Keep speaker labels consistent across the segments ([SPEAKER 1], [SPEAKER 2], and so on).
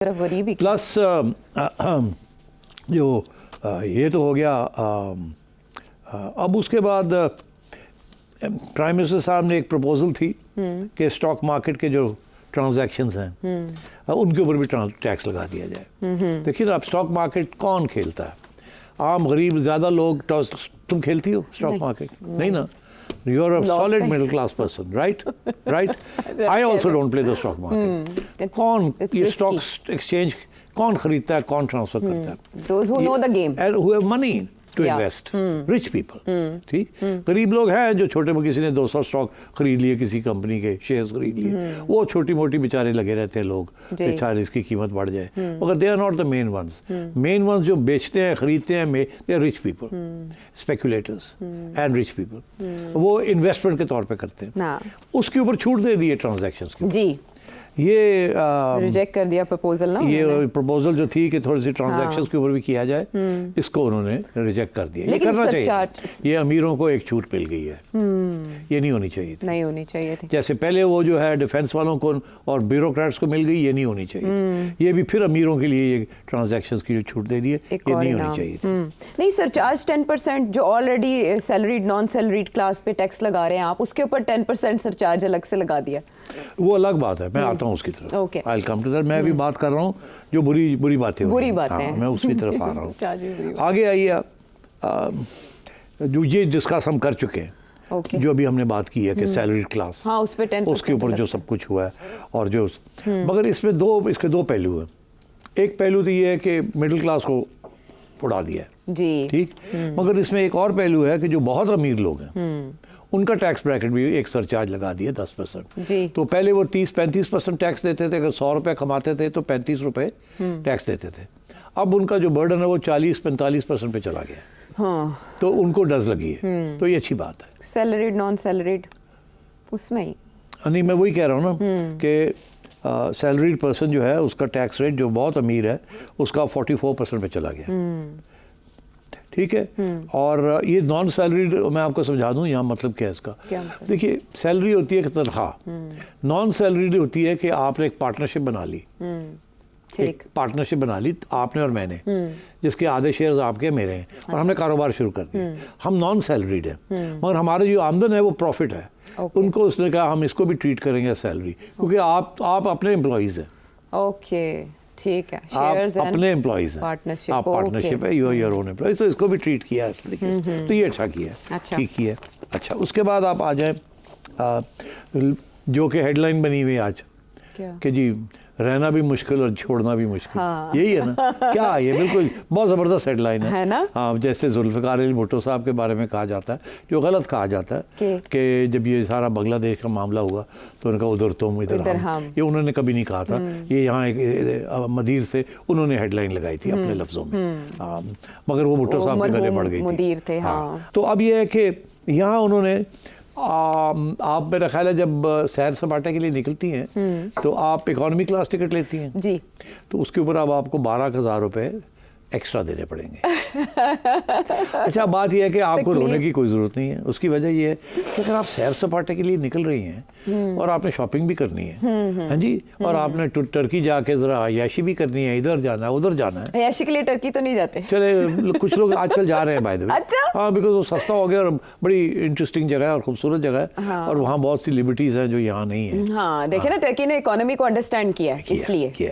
[SPEAKER 1] गरीबी
[SPEAKER 2] प्लस जो ये तो हो गया। अब उसके बाद प्राइम मिनिस्टर साहब ने एक प्रपोजल थी कि स्टॉक मार्केट के जो ट्रांजैक्शंस हैं उनके ऊपर भी टैक्स लगा दिया जाए। देखिए ना, अब स्टॉक मार्केट कौन खेलता है? आम गरीब ज़्यादा लोग। तुम खेलती हो स्टॉक मार्केट? नहीं ना। You are a solid middle class person, right? Right? I also don't play the stock market. कौन ये स्टॉक एक्सचेंज कौन खरीदता है, कौन ट्रांसफर करता है?
[SPEAKER 1] Those who know the game.
[SPEAKER 2] And who have money to invest. Rich people. ठीक? गरीब लोग हैं जो छोटे में किसी ने 200 स्टॉक खरीद लिए, किसी कंपनी के शेयर्स खरीद लिए, वो छोटी मोटी बेचारे लगे रहते हैं लोग कि शायद इसकी कीमत बढ़ जाए, मगर they are not the main ones. Main ones जो बेचते हैं, खरीदते हैं, they are rich people, speculators and rich people. वो इन्वेस्टमेंट के तौर पे करते हैं। उसके ऊपर छूट दे दी है ट्रांजैक्शंस की।
[SPEAKER 1] जी,
[SPEAKER 2] ये
[SPEAKER 1] रिजेक्ट कर दिया प्रपोजल ना।
[SPEAKER 2] ये प्रपोजल जो थी कि थोड़ी सी ट्रांजैक्शंस के ऊपर भी किया जाए, इसको उन्होंने रिजेक्ट कर दिया। ये करना चाहिए। ये अमीरों को एक छूट मिल गई है, ये नहीं होनी चाहिए थी।
[SPEAKER 1] नहीं होनी चाहिए थी।
[SPEAKER 2] जैसे पहले वो जो है डिफेंस वालों को और ब्यूरोक्रेट्स को मिल गई, ये नहीं होनी चाहिए थी। ये भी फिर अमीरों के लिए ये ट्रांजैक्शंस की जो छूट दे दी है, ये नहीं होनी चाहिए थी।
[SPEAKER 1] नहीं, सरचार्ज 10% जो already salaried non salaried class पे टैक्स लगा रहे हैं आप, उसके ऊपर 10% सरचार्ज अलग से लगा दिया।
[SPEAKER 2] वो अलग बात है, मैं आता हूँ उसकी तरफ।
[SPEAKER 1] Okay.
[SPEAKER 2] I'll come to that. मैं अभी बात कर रहा हूँ जो बुरी बातें हो
[SPEAKER 1] बुरी
[SPEAKER 2] रही हैं।
[SPEAKER 1] बातें हैं।
[SPEAKER 2] मैं उसकी तरफ आ रहा हूँ। आगे आइए, जो ये डिस्कस हम कर चुके हैं, जो अभी हमने बात की है कि सैलरी क्लास,
[SPEAKER 1] हाँ, उस पे 10%
[SPEAKER 2] उसके ऊपर जो सब कुछ हुआ है, और जो मगर इसमें इसके दो पहलू हैं। एक पहलू तो ये है कि मिडिल क्लास को उड़ा दिया है,
[SPEAKER 1] जी,
[SPEAKER 2] ठीक, मगर इसमें एक और पहलू है कि जो बहुत अमीर लोग हैं उनका टैक्स ब्रैकेट भी एक सरचार्ज लगा दिया 10%। तो पहले वो 30-35% टैक्स देते थे। अगर 100 रुपये कमाते थे तो 35 रुपये टैक्स देते थे। अब उनका जो बर्डन है वो 40-45% पे चला गया।
[SPEAKER 1] हाँ,
[SPEAKER 2] तो उनको डज लगी है, तो ये अच्छी बात है।
[SPEAKER 1] सैलरीड नॉन सैलरीड उसमें ही
[SPEAKER 2] नहीं, मैं वही कह रहा हूँ ना कि सैलरीड पर्सन जो है उसका टैक्स रेट जो बहुत अमीर है उसका 44% पे चला गया। ठीक है। और ये नॉन सैलरीड, मैं आपको समझा दूं यहाँ मतलब क्या है इसका। देखिए, सैलरी होती है कि तनख्वाह, नॉन सैलरीड होती है कि आपने एक पार्टनरशिप बना ली, एक पार्टनरशिप बना ली आपने और मैंने, जिसके आधे शेयर्स आपके मेरे हैं, और हमने कारोबार शुरू कर दिया। हम नॉन सैलरीड हैं, मगर हमारे जो आमदन है वो प्रॉफिट है। उनको उसने कहा हम इसको भी ट्रीट करेंगे सैलरी, क्योंकि आप अपने एम्प्लॉइज हैं।
[SPEAKER 1] ओके, ठीक है।
[SPEAKER 2] आप अपने एम्प्लॉइज हैं, आप पार्टनरशिप है, यू योर ओन एम्प्लॉइज, तो इसको भी ट्रीट किया इस तरीके से। तो ये अच्छा किया, ठीक किया। अच्छा, उसके बाद आप आ जाए जो कि हेडलाइन बनी हुई आज कि जी रहना भी मुश्किल और छोड़ना भी मुश्किल। हाँ। यही है ना? क्या ये बिल्कुल बहुत ज़बरदस्त हेडलाइन है ना? हाँ, जैसे जुल्फ़िकार अली भुट्टो साहब के बारे में कहा जाता है, जो गलत कहा जाता है कि जब ये सारा बांग्लादेश का मामला हुआ तो उनका उधर तुम इधर हम, ये उन्होंने कभी नहीं कहा था। ये यहाँ एक मदीर से उन्होंने हेडलाइन लगाई थी अपने लफ्ज़ों में, मगर वो भुट्टो साहब के गले बढ़ गई थी। तो अब ये है कि यहाँ उन्होंने आप मेरा ख्याल है जब सैर सपाटे के लिए निकलती हैं तो आप इकोनॉमी क्लास टिकट लेती हैं
[SPEAKER 1] जी, तो
[SPEAKER 2] उसके ऊपर अब आपको 12,000 रुपये एक्स्ट्रा देने पड़ेंगे। अच्छा, बात यह है कि आपको रोने की कोई ज़रूरत नहीं है। उसकी वजह यह है कि अगर आप सैर सपाटे के लिए निकल रही हैं और आपने शॉपिंग भी करनी है, हाँ जी, और आपने टर्की जाके ज़रा अयाशी भी करनी है, इधर जाना है उधर जाना है।
[SPEAKER 1] अयाशी के लिए टर्की तो नहीं जाते? चले,
[SPEAKER 2] कुछ लोग आजकल जा रहे हैं बाय द वे।
[SPEAKER 1] अच्छा,
[SPEAKER 2] हाँ, बिकॉज वो सस्ता हो गया और बड़ी इंटरेस्टिंग जगह है और खूबसूरत जगह है, और वहाँ बहुत सी लिबर्टीज़ हैं जो यहाँ नहीं है।
[SPEAKER 1] हाँ, देखिए ना, टर्की ने इकोनॉमी को अंडरस्टैंड किया है, इसलिए किया।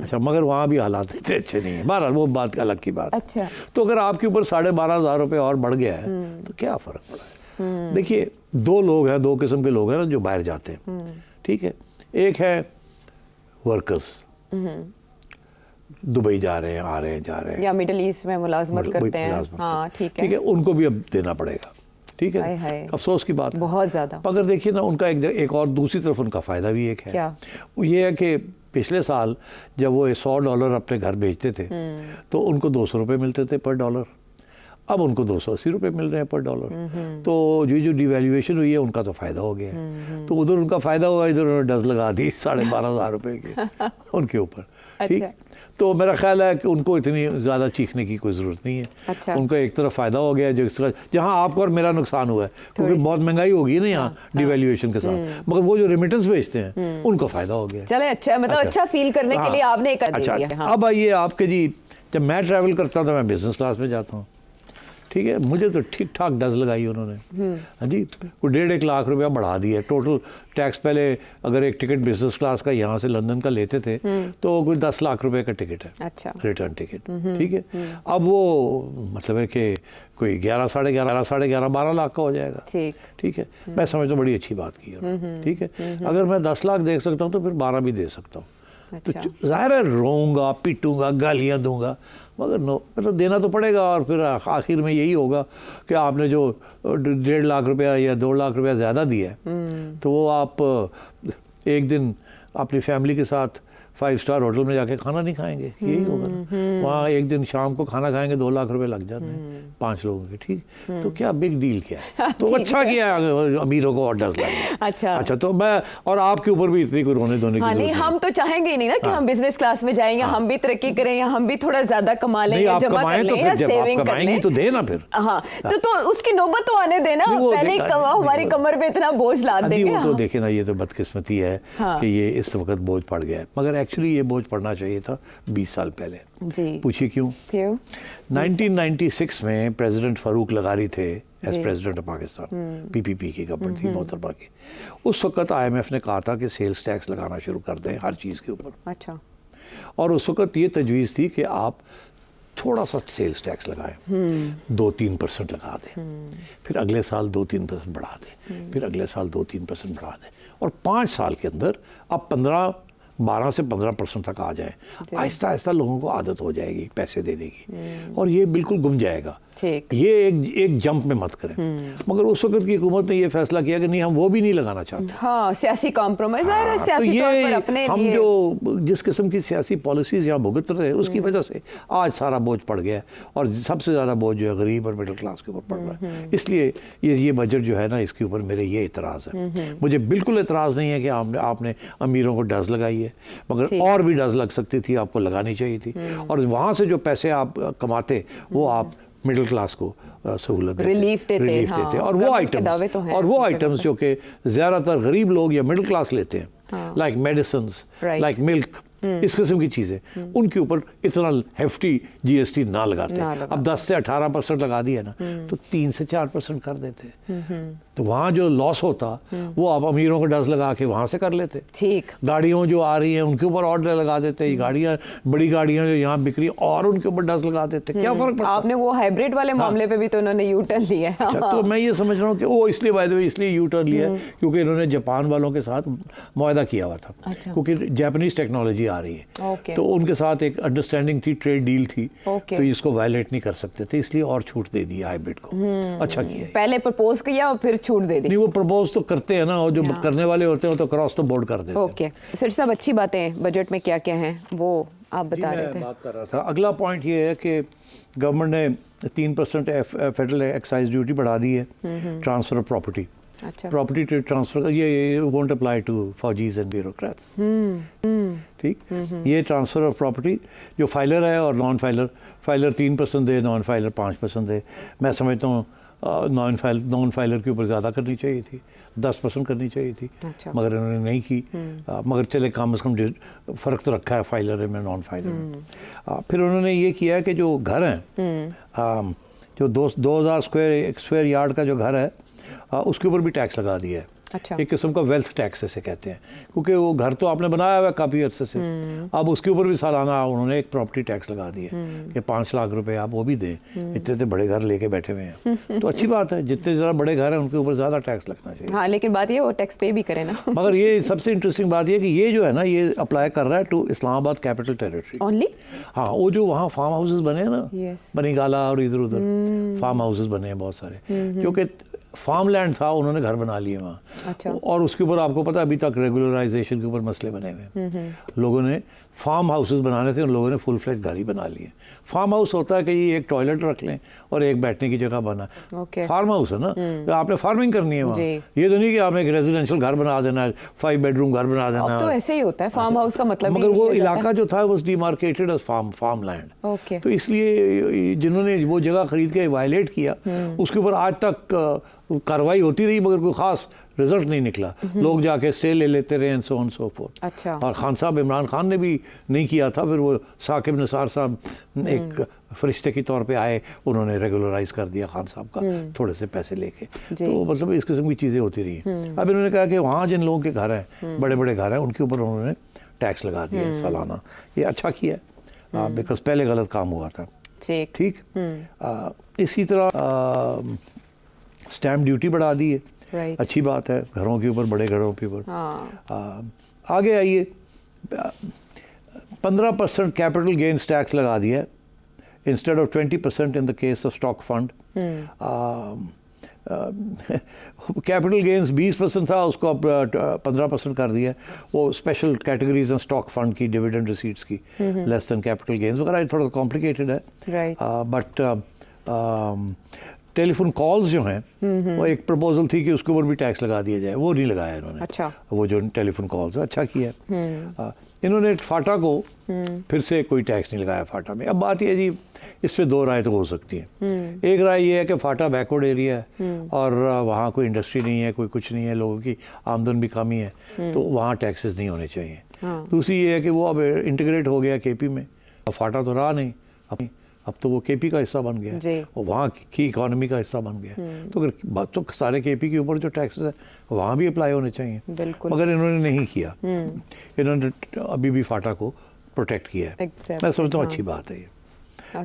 [SPEAKER 2] अच्छा, मगर वहाँ भी हालात इतने अच्छे नहीं है। बहरहाल वो बात अलग की बात।
[SPEAKER 1] अच्छा,
[SPEAKER 2] तो अगर आपके ऊपर 12,500 रुपये और बढ़ गया है तो क्या फ़र्क पड़ा है? देखिए, दो लोग हैं, दो किस्म के लोग हैं ना जो बाहर जाते हैं, ठीक है। एक है वर्कर्स, दुबई जा रहे हैं, आ रहे हैं, जा रहे हैं,
[SPEAKER 1] या मिडिल ईस्ट में मुलाजमत करते हैं। हाँ, ठीक है,
[SPEAKER 2] उनको भी अब देना पड़ेगा, ठीक है। अफसोस की बात
[SPEAKER 1] बहुत ज़्यादा।
[SPEAKER 2] अगर देखिए ना, उनका एक और दूसरी तरफ उनका फ़ायदा भी एक है।
[SPEAKER 1] क्या?
[SPEAKER 2] ये है कि पिछले साल जब वो $100 अपने घर भेजते थे तो उनको $200 मिलते थे पर डॉलर। अब उनको 280 रुपये मिल रहे हैं पर डॉलर। तो जो डिवैल्यूएशन हुई है उनका तो फ़ायदा हो गया है। तो उधर उनका फ़ायदा हुआ, इधर उन्होंने डज लगा दी 12,500 रुपये के उनके ऊपर। ठीक, तो मेरा ख्याल है कि उनको इतनी ज़्यादा चीखने की कोई ज़रूरत नहीं है।
[SPEAKER 1] अच्छा।
[SPEAKER 2] उनका एक तरफ फ़ायदा हो गया जो जहाँ आपको और मेरा नुकसान हुआ है, क्योंकि बहुत महंगाई होगी ना यहाँ डिवैल्यूएशन के साथ, मगर वो जो रेमिटेंस भेजते हैं उनको फ़ायदा हो गया।
[SPEAKER 1] चले, अच्छा, मतलब अच्छा फील करने के लिए आपने एक
[SPEAKER 2] अच्छा। अब आइए आपके जी, जब मैं ट्रैवल करता हूँ तो मैं बिजनेस क्लास में जाता हूँ, ठीक है, मुझे तो ठीक ठाक डज लगाई उन्होंने। हाँ जी, कोई 1.5 लाख रुपया बढ़ा दिया टोटल टैक्स। पहले अगर एक टिकट बिजनेस क्लास का यहाँ से लंदन का लेते थे तो कोई 10 लाख रुपए का टिकट है। अच्छा। रिटर्न टिकट, ठीक है। अब वो मतलब है कि कोई 11, साढ़े 11, 12 लाख का हो जाएगा। ठीक है, मैं समझता हूँ बड़ी अच्छी बात की है। ठीक है, अगर मैं 10 लाख दे सकता हूँ तो फिर 12 भी दे सकता हूँ। तो ज़ाहिर है रोऊंगा, पीटूंगा, गालियाँ दूंगा, मगर मतलब देना तो पड़ेगा। और फिर आखिर में यही होगा कि आपने जो 1.5 लाख रुपया या 2 लाख रुपया ज़्यादा दिया है, तो वो आप एक दिन अपनी फैमिली के साथ 5 स्टार होटल में जाके खाना नहीं खाएंगे, यही होगा ना। वहाँ एक दिन शाम को खाना खाएंगे, 2 लाख रुपए लग जाते हैं 5 लोगों के। ठीक, तो क्या बिग डील क्या है। तो अच्छा किया अमीरों को ऑर्डर्स लाए। अच्छा, तो मैं और आपके ऊपर भी इतनी कोई रोने धोने की जरूरत नहीं।
[SPEAKER 1] हम तो चाहेंगे ही नहीं ना कि हम बिजनेस क्लास में जाएंगे, हम भी तरक्की करें, या हम भी थोड़ा ज्यादा कमा लें, जमा कर लें, या सेविंग कर लें,
[SPEAKER 2] तो देना फिर।
[SPEAKER 1] हाँ, तो उसकी नौबत तो आने देना, पहले हमारी कमर पे इतना बोझ ला देंगे।
[SPEAKER 2] वो तो देखे ना, ये तो बदकिस्मती है कि ये इस वक्त बोझ पड़ गया है, मगर एक्चुअली ये बोझ पड़ना चाहिए था 20 साल पहले। जी। पूछिए क्यों? 1996 में प्रेसिडेंट फारूक लगारी थे as president of Pakistan, PPP की गवर्नमेंट थी मोहतरमा की। उस वक्त IMF ने कहा था कि सेल्स टैक्स लगाना शुरू कर दें हर चीज़ के ऊपर। अच्छा। और उस वक्त ये तजवीज़ थी कि आप थोड़ा सा सेल्स टैक्स लगाएं, 2-3% लगा दें, फिर अगले साल 2-3% बढ़ा दें, फिर अगले साल 2-3% बढ़ा दें, और 5 साल के अंदर आप 12 से 15% तक आ जाए। आहिस्ता आहिस्ता लोगों को आदत हो जाएगी पैसे देने की, और ये बिल्कुल गुम जाएगा। ये एक जंप में मत करें। मगर उस वक्त की हुकूमत ने ये फैसला किया कि नहीं, हम वो भी नहीं लगाना चाहते।
[SPEAKER 1] हाँ, सियासी कॉम्प्रोमाइज है, सियासी तौर पर अपने
[SPEAKER 2] हम लिए। जो जिस किस्म की सियासी पॉलिसीज यहाँ भुगत रहे हैं, उसकी वजह से आज सारा बोझ पड़ गया है, और सबसे ज़्यादा बोझ जो है गरीब और मिडिल क्लास के ऊपर पड़ रहा है। इसलिए ये बजट जो है ना, इसके ऊपर मेरे ये इतराज़ है। मुझे बिल्कुल इतराज़ नहीं है कि आपने अमीरों को डज लगाई है, मगर और भी डज लग सकती थी, आपको लगानी चाहिए थी। और वहाँ से जो पैसे आप कमाते, वो आप मिडिल क्लास को सहूलत देते, रिलीफ देते। और वो आइटम्स जो कि ज़्यादातर गरीब लोग या मिडिल क्लास लेते हैं, लाइक मेडिसिन्स, लाइक मिल्क, इस किस्म की चीज़ें, उनके ऊपर इतना हेफ्टी GST ना लगाते। अब 10 से 18% लगा दिया ना, तो 3 से 4% कर देते। तो वहाँ जो लॉस होता, वो आप अमीरों को डज लगा के वहाँ से कर लेते। ठीक। गाड़ियों जो आ रही हैं उनके ऊपर ऑर्डर लगा देते, ये गाड़ियाँ, बड़ी गाड़ियाँ जो यहाँ बिक रही, और उनके ऊपर डज लगा देते। क्या फ़र्क पड़ता?
[SPEAKER 1] आपने वो हाइब्रिड वाले मामले पे भी तो उन्होंने यू टर्न लिया है।
[SPEAKER 2] अच्छा, तो मैं ये समझ रहा हूँ कि वो इसलिए बाय द वे इसलिए यू टर्न लिया है क्योंकि इन्होंने जापान वालों के साथ मुआहदा किया हुआ था। क्योंकि जापानीज टेक्नोलॉजी आ रही है, तो उनके साथ एक अंडरस्टैंडिंग थी, ट्रेड डील थी, तो इसको वायलेट नहीं कर सकते थे, इसलिए और छूट दे दी हाइब्रिड को। अच्छा किया।
[SPEAKER 1] पहले प्रपोज किया और फिर छूट दे दी।
[SPEAKER 2] नहीं, वो प्रपोज तो करते हैं ना, और जो करने वाले होते हैं तो क्रॉस तो बोर्ड कर देते हैं।
[SPEAKER 1] ओके सर साहब, अच्छी बातें बजट में क्या क्या हैं वो आप बता रहे थे।
[SPEAKER 2] बात कर रहा था। अगला पॉइंट ये है कि गवर्नमेंट ने 3% फेडरल एक्साइज ड्यूटी बढ़ा दी है ट्रांसफर ऑफ प्रॉपर्टी। अच्छा। प्रॉपर्टी ट्रांसफर ये वोंट अप्लाई टू फौजीज एंड ब्यूरोक्रेट्स। ठीक। ये ट्रांसफ़र ऑफ प्रॉपर्टी जो फाइलर है और नॉन फाइलर, फाइलर 3% दे, नॉन फाइलर 5% दे। मैं समझता हूँ नॉन फाइलर के ऊपर ज़्यादा करनी चाहिए थी, 10% करनी चाहिए थी। अच्छा। मगर इन्होंने नहीं की। मगर चले कम से कम फ़र्क तो रखा है फाइलर में नॉन फाइलर में। फिर उन्होंने ये किया है कि जो घर हैं, जो 2000 स्क्वायर यार्ड का जो घर है, उसके ऊपर भी टैक्स लगा दिया है। अच्छा। एक किस्म का वेल्थ टैक्स ऐसे कहते हैं, क्योंकि वो घर तो आपने बनाया हुआ है काफ़ी अर्से से, अब उसके ऊपर भी सालाना उन्होंने एक प्रॉपर्टी टैक्स लगा दिया कि 5 लाख रुपए आप वो भी दें। इतने बड़े घर लेके बैठे हुए हैं, तो अच्छी बात है, जितने ज़रा बड़े घर हैं उनके ऊपर ज़्यादा टैक्स लगना चाहिए।
[SPEAKER 1] हाँ, लेकिन बात ये वो टैक्स पे भी करें ना।
[SPEAKER 2] मगर ये सबसे इंटरेस्टिंग बात ये कि ये जो है ना, ये अप्लाई कर रहा है to Islamabad capital territory
[SPEAKER 1] only.
[SPEAKER 2] हाँ, वो जो वहाँ फार्म हाउसेज बने हैं ना, बनीगाला और इधर उधर फार्म हाउसेज बने हैं बहुत सारे, जो कि फार्म लैंड था, उन्होंने घर बना लिए वहाँ। अच्छा। और उसके ऊपर आपको पता है अभी तक रेगुलराइजेशन के ऊपर मसले बने हुए हैं। लोगों ने फार्म हाउसेस बनाने थे, उन लोगों ने फुल फ्लैश घर ही बना लिए। फार्म हाउस होता है कि ये एक टॉयलेट रख लें और एक बैठने की जगह बना। फार्म हाउस है ना, तो आपने फार्मिंग करनी है वहाँ। ये तो नहीं कि आपने एक रेजिडेंशियल घर बना देना है, 5 बेडरूम घर बना देना है।
[SPEAKER 1] तो ऐसे ही होता है फार्म हाउस का मतलब।
[SPEAKER 2] मगर वो इलाका जो था वो डिमार्केटेड एज फार्म लैंड। तो इसलिए जिन्होंने वो जगह खरीद के वायलेट किया उसके ऊपर आज तक कार्रवाई होती रही, मगर कोई खास रिजल्ट नहीं निकला। लोग जाके स्टे ले लेते रहे and so on so fourth.
[SPEAKER 1] अच्छा।
[SPEAKER 2] और खान साहब, इमरान खान ने भी नहीं किया था, फिर वो साकिब निसार साहब एक फरिश्ते के तौर पे आए, उन्होंने रेगुलराइज कर दिया खान साहब का थोड़े से पैसे लेके। तो मतलब इस किस्म की चीज़ें होती रही। अब इन्होंने कहा कि वहाँ जिन लोगों के घर हैं, बड़े बड़े घर हैं, उनके ऊपर उन्होंने टैक्स लगा दिया है सालाना। ये अच्छा किया है, बिकॉज पहले गलत काम हुआ था। ठीक। इसी तरह स्टैम्प ड्यूटी बढ़ा दी है, अच्छी बात है, घरों के ऊपर, बड़े घरों के ऊपर। आगे आइए, 15% कैपिटल गेन्स टैक्स लगा दिया है instead of 20% in the case of stock fund. Capital gains 20% था, उसको अब 15% कर दिया। वो स्पेशल कैटेगरीज हैं स्टॉक फंड की, डिविडेंड रिसीट्स की, लेस देन कैपिटल गेन्स वगैरह, थोड़ा कॉम्प्लिकेटेड है। बट टेलीफोन कॉल्स जो हैं वो एक प्रपोजल थी कि उसके ऊपर भी टैक्स लगा दिया जाए, वो नहीं लगाया इन्होंने।
[SPEAKER 1] अच्छा।
[SPEAKER 2] वो जो टेलीफोन कॉल्स है, अच्छा किया। इन्होंने फाटा को फिर से कोई टैक्स नहीं लगाया फाटा में। अब बात ये जी, इस पर दो राय तो हो सकती है। एक राय ये है कि फाटा बैकवर्ड एरिया है और वहाँ कोई इंडस्ट्री नहीं है, कोई कुछ नहीं है, लोगों की आमदन भी कम ही है, तो वहाँ टैक्सेस नहीं होने चाहिए। दूसरी ये है कि वो अब इंटीग्रेट हो गया केपी में, अब फाटा तो रहा नहीं, अब तो वो केपी का हिस्सा बन गया है, और वहाँ की इकोनॉमी का हिस्सा बन गया है। तो अगर बात तो सारे केपी के ऊपर जो टैक्सेस है वहाँ भी अप्लाई होने चाहिए, मगर इन्होंने नहीं किया। इन्होंने अभी भी फाटा को प्रोटेक्ट किया है। मैं समझता हूँ अच्छी बात है ये।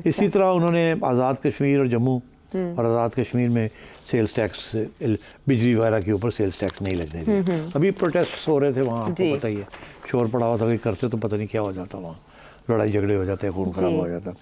[SPEAKER 2] इसी तरह उन्होंने आज़ाद कश्मीर और जम्मू और आज़ाद कश्मीर में सेल्स टैक्स, बिजली वगैरह के ऊपर सेल्स टैक्स नहीं लगने दिया। अभी प्रोटेस्ट हो रहे थे वहाँ, आपको पता ही है, शोर पड़ा हुआ था कि करते तो पता नहीं क्या हो जाता, वहाँ लड़ाई झगड़े हो जाते हैं, खून खराब हो जाता।